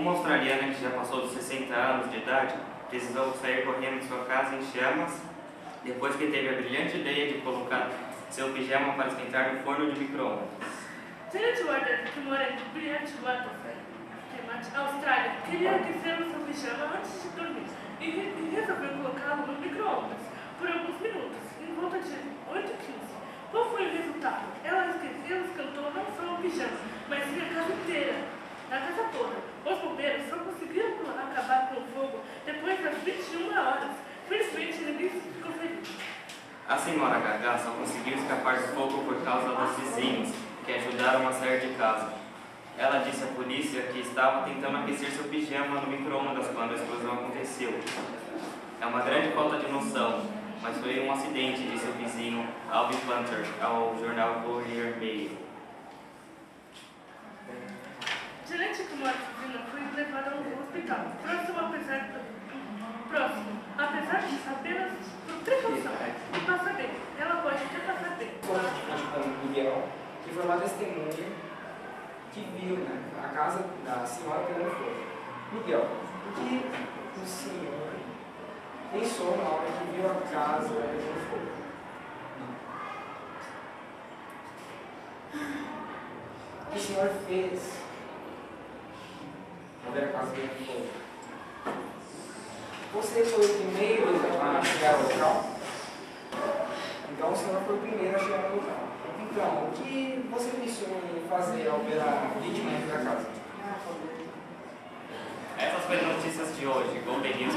Uma australiana que já passou dos 60 anos de idade precisou sair correndo de sua casa em chamas depois que teve a brilhante ideia de colocar seu pijama para esquentar no forno de micro-ondas. Janet Warden, que mora em Bridgewater, Austrália, queria aquecer o seu pijama antes de dormir e resolveu colocá-lo no micro-ondas por alguns minutos, em volta de 8h15. Qual foi o resultado? Ela esquentou não só o pijama, mas sim a casa inteira, a casa toda. Os bombeiros só conseguiram acabar com o fogo depois das 21 horas. Felizmente, ninguém ficou ferido. A senhora Gaga só conseguiu escapar do fogo por causa dos vizinhos, que ajudaram a sair de casa. Ela disse à polícia que estava tentando aquecer seu pijama no micro-ondas quando a explosão aconteceu. É uma grande falta de noção, mas foi um acidente, disse o vizinho Alvin Planter ao jornal Courier Mail. Janet, que mora sozinha, foi levada ao hospital. Apesar de apenas por precaução. E passa bem. Ela pode até passar bem. Com Miguel, que foi uma testemunha que viu, né, a casa da senhora pegando fogo. Miguel, o que o senhor pensou na hora que viu a casa pegando fogo? O que o senhor fez ao ver a casa pegando fogo? Você foi o primeiro a chegar ao local? Então o senhor foi o primeiro a chegar ao local. Então, o que você pensou em fazer ao ver a vítima dentro da casa? Essas foram as notícias de hoje. Golden News